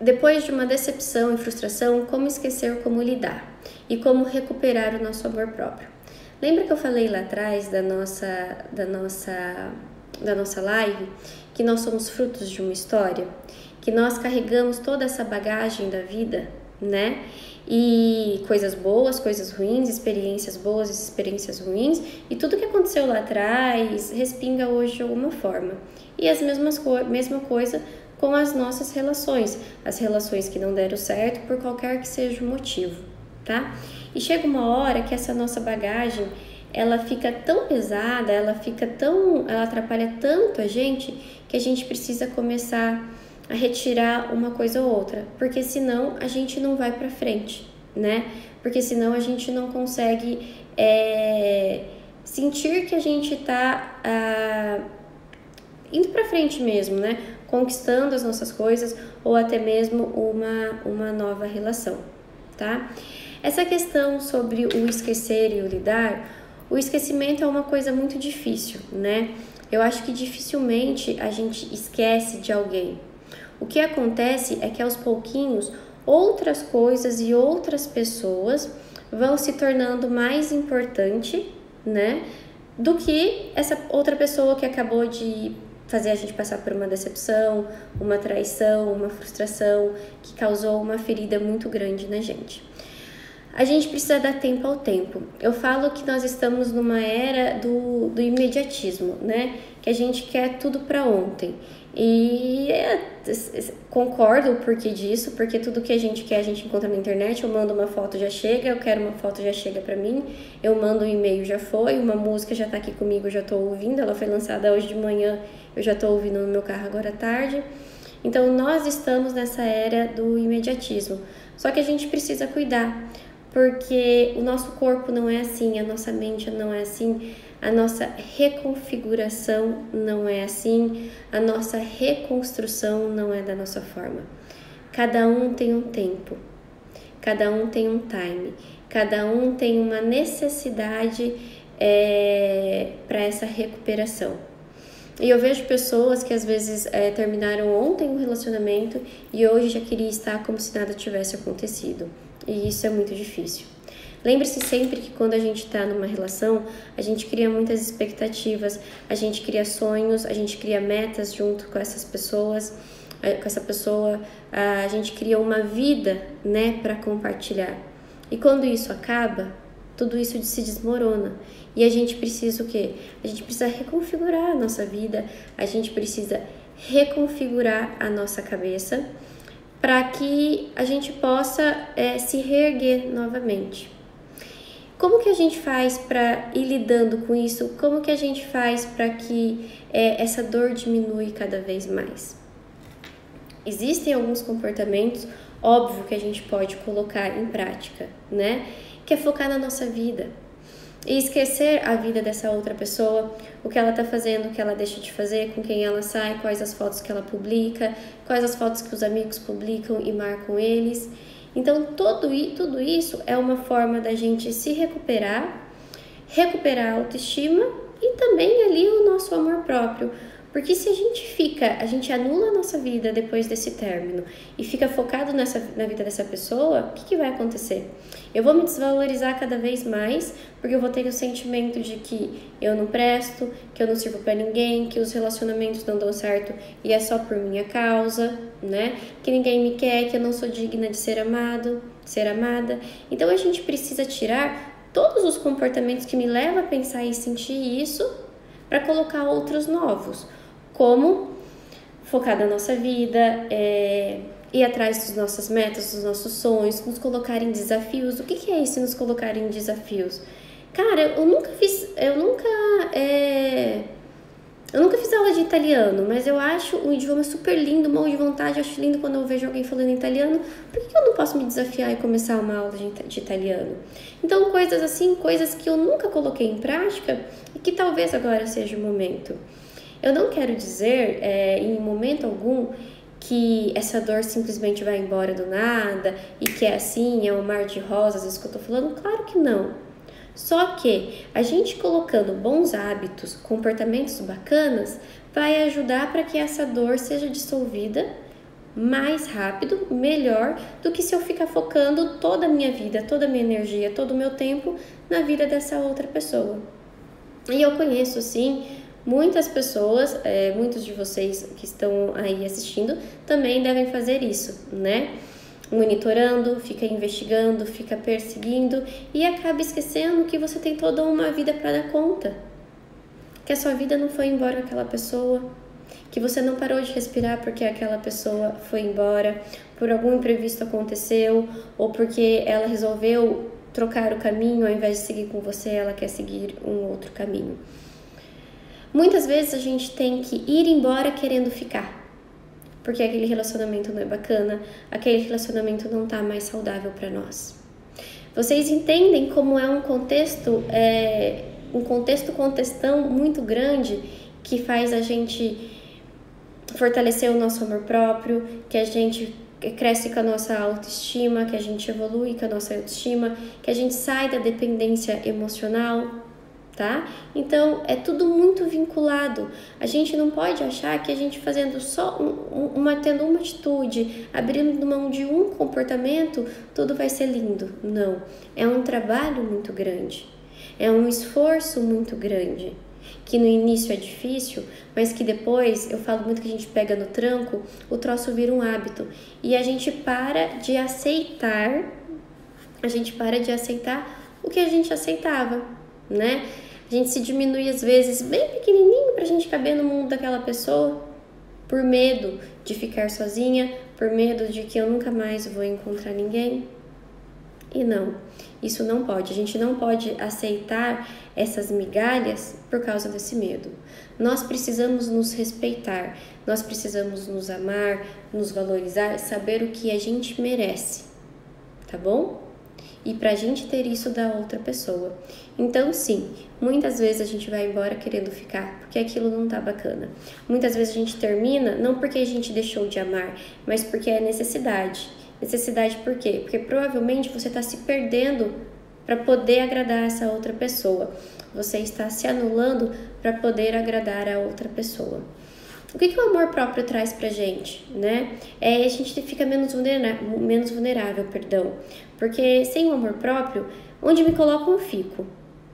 Depois de uma decepção e frustração, como esquecer como lidar e como recuperar o nosso amor próprio. Lembra que eu falei lá atrás da nossa live que nós somos frutos de uma história? Que nós carregamos toda essa bagagem da vida, né? E coisas boas, coisas ruins, experiências boas, experiências ruins, e tudo que aconteceu lá atrás respinga hoje de alguma forma. E mesma coisa com as nossas relações, as relações que não deram certo por qualquer que seja o motivo, tá? E chega uma hora que essa nossa bagagem, ela fica tão pesada, ela atrapalha tanto a gente, que a gente precisa começar a retirar uma coisa ou outra, porque senão a gente não vai pra frente, né? Porque senão a gente não consegue sentir que a gente tá indo pra frente mesmo, né? Conquistando as nossas coisas ou até mesmo uma nova relação, tá? Essa questão sobre o esquecer e o lidar, o esquecimento é uma coisa muito difícil, né? Eu acho que dificilmente a gente esquece de alguém. O que acontece é que aos pouquinhos outras coisas e outras pessoas vão se tornando mais importante, né? Do que essa outra pessoa que acabou de fazer a gente passar por uma decepção, uma traição, uma frustração que causou uma ferida muito grande na gente. A gente precisa dar tempo ao tempo. Eu falo que nós estamos numa era do imediatismo, né? Que a gente quer tudo para ontem. E concordo o porquê disso, porque tudo que a gente quer a gente encontra na internet. Eu mando uma foto, já chega, eu quero uma foto, já chega para mim. Eu mando um e-mail, já foi, uma música já tá aqui comigo, já tô ouvindo. Ela foi lançada hoje de manhã, eu já tô ouvindo no meu carro agora à tarde. Então nós estamos nessa era do imediatismo. Só que a gente precisa cuidar, porque o nosso corpo não é assim, a nossa mente não é assim, a nossa reconfiguração não é assim, a nossa reconstrução não é da nossa forma. Cada um tem um tempo, cada um tem um time, cada um tem uma necessidade para essa recuperação. E eu vejo pessoas que às vezes terminaram ontem um relacionamento e hoje já queria estar como se nada tivesse acontecido. E isso é muito difícil. Lembre-se sempre que quando a gente está numa relação, a gente cria muitas expectativas, a gente cria sonhos, a gente cria metas junto com essas pessoas, com essa pessoa, a gente cria uma vida, né, para compartilhar. E quando isso acaba, tudo isso se desmorona. E a gente precisa o quê? A gente precisa reconfigurar a nossa vida, a gente precisa reconfigurar a nossa cabeça para que a gente possa se reerguer novamente. Como que a gente faz para ir lidando com isso? Como que a gente faz para que essa dor diminui cada vez mais? Existem alguns comportamentos, óbvio, que a gente pode colocar em prática, né? Que é focar na nossa vida e esquecer a vida dessa outra pessoa, o que ela tá fazendo, o que ela deixa de fazer, com quem ela sai, quais as fotos que ela publica, quais as fotos que os amigos publicam e marcam eles. Então, tudo isso é uma forma da gente se recuperar a autoestima e também ali o nosso amor próprio. Porque se a gente anula a nossa vida depois desse término e fica focado na vida dessa pessoa, o que vai acontecer? Eu vou me desvalorizar cada vez mais, porque eu vou ter o sentimento de que eu não presto, que eu não sirvo pra ninguém, que os relacionamentos não dão certo e é só por minha causa, né? Que ninguém me quer, que eu não sou digna de ser amado, ser amada. Então a gente precisa tirar todos os comportamentos que me levam a pensar e sentir isso para colocar outros novos. Como focar na nossa vida, ir atrás das nossas metas, dos nossos sonhos, nos colocar em desafios. O que é isso, nos colocar em desafios? Cara, eu nunca fiz aula de italiano, mas eu acho um idioma super lindo, morro de vontade, eu acho lindo quando eu vejo alguém falando italiano. Por que eu não posso me desafiar e começar uma aula de italiano? Então, coisas assim, coisas que eu nunca coloquei em prática e que talvez agora seja o momento. Eu não quero dizer, em momento algum, que essa dor simplesmente vai embora do nada e que é assim, é um mar de rosas, isso que eu tô falando. Claro que não. Só que a gente colocando bons hábitos, comportamentos bacanas, vai ajudar para que essa dor seja dissolvida mais rápido, melhor, do que se eu ficar focando toda a minha vida, toda a minha energia, todo o meu tempo na vida dessa outra pessoa. E eu conheço, sim, muitas pessoas, muitos de vocês que estão aí assistindo, também devem fazer isso, né? Monitorando, fica investigando, fica perseguindo e acaba esquecendo que você tem toda uma vida para dar conta. Que a sua vida não foi embora com aquela pessoa, que você não parou de respirar porque aquela pessoa foi embora, por algum imprevisto aconteceu, ou porque ela resolveu trocar o caminho, ao invés de seguir com você, ela quer seguir um outro caminho. Muitas vezes a gente tem que ir embora querendo ficar, porque aquele relacionamento não é bacana, aquele relacionamento não tá mais saudável para nós. Vocês entendem como é um contextão muito grande que faz a gente fortalecer o nosso amor próprio, que a gente cresce com a nossa autoestima, que a gente evolui com a nossa autoestima, que a gente sai da dependência emocional, tá? Então, é tudo muito vinculado. A gente não pode achar que a gente fazendo só tendo uma atitude, abrindo mão de um comportamento, tudo vai ser lindo. Não. É um trabalho muito grande. É um esforço muito grande. Que no início é difícil, mas que depois, eu falo muito que a gente pega no tranco, o troço vira um hábito. E a gente para de aceitar o que a gente aceitava, né? A gente se diminui às vezes bem pequenininho pra gente caber no mundo daquela pessoa, por medo de ficar sozinha, por medo de que eu nunca mais vou encontrar ninguém. E não, isso não pode. A gente não pode aceitar essas migalhas por causa desse medo. Nós precisamos nos respeitar, nós precisamos nos amar, nos valorizar, saber o que a gente merece, tá bom? E pra gente ter isso da outra pessoa. Então, sim, muitas vezes a gente vai embora querendo ficar, porque aquilo não tá bacana. Muitas vezes a gente termina, não porque a gente deixou de amar, mas porque é necessidade. Necessidade por quê? Porque provavelmente você está se perdendo para poder agradar essa outra pessoa. Você está se anulando para poder agradar a outra pessoa. O que o amor próprio traz pra gente, né? A gente fica menos vulnerável, porque sem o amor próprio, onde me colocam eu fico,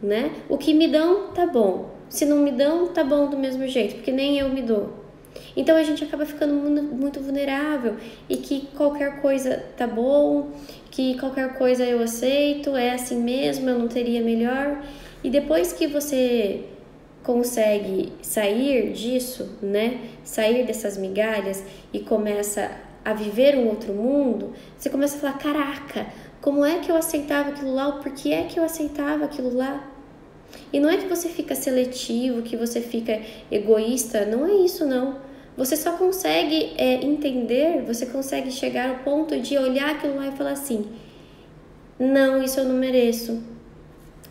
né? O que me dão, tá bom. Se não me dão, tá bom do mesmo jeito, porque nem eu me dou. Então a gente acaba ficando muito vulnerável e que qualquer coisa tá bom, que qualquer coisa eu aceito, é assim mesmo, eu não teria melhor. E depois que você consegue sair disso, né? Sair dessas migalhas e começa a viver um outro mundo, você começa a falar, caraca, como é que eu aceitava aquilo lá? Por que é que eu aceitava aquilo lá? E não é que você fica seletivo, que você fica egoísta, não é isso não. Você só consegue entender, você consegue chegar ao ponto de olhar aquilo lá e falar assim, não, isso eu não mereço.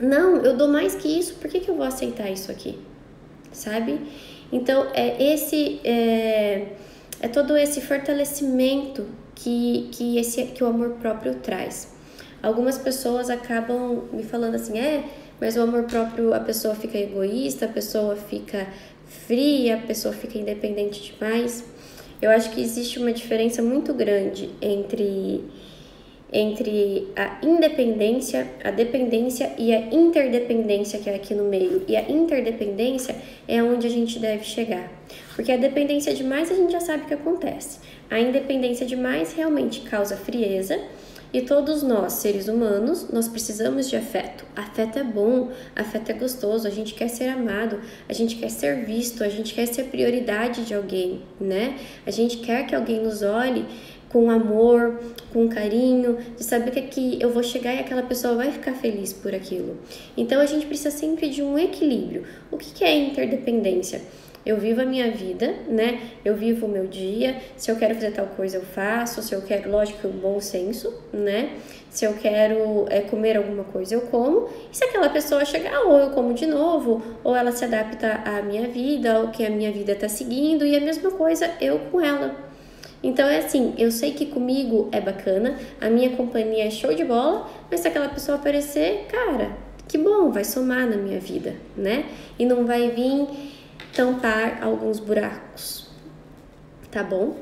Não, eu dou mais que isso, por que eu vou aceitar isso aqui? Sabe? Então, é todo esse fortalecimento que o amor próprio traz. Algumas pessoas acabam me falando assim, mas o amor próprio, a pessoa fica egoísta, a pessoa fica fria, a pessoa fica independente demais. Eu acho que existe uma diferença muito grande entre a independência, a dependência e a interdependência que é aqui no meio. E a interdependência é onde a gente deve chegar. Porque a dependência demais a gente já sabe o que acontece. A independência demais realmente causa frieza. E todos nós, seres humanos, nós precisamos de afeto. Afeto é bom, afeto é gostoso, a gente quer ser amado, a gente quer ser visto, a gente quer ser prioridade de alguém, né? A gente quer que alguém nos olhe com amor, com carinho, de saber que eu vou chegar e aquela pessoa vai ficar feliz por aquilo. Então a gente precisa sempre de um equilíbrio. O que é interdependência? Eu vivo a minha vida, né? Eu vivo o meu dia. Se eu quero fazer tal coisa, eu faço. Se eu quero, lógico, um bom senso, né? Se eu quero comer alguma coisa, eu como. E se aquela pessoa chegar, ou eu como de novo, ou ela se adapta à minha vida, ou que a minha vida tá seguindo, e a mesma coisa eu com ela. Então é assim, eu sei que comigo é bacana, a minha companhia é show de bola, mas se aquela pessoa aparecer, cara, que bom, vai somar na minha vida, né? E não vai vir tampar alguns buracos, tá bom?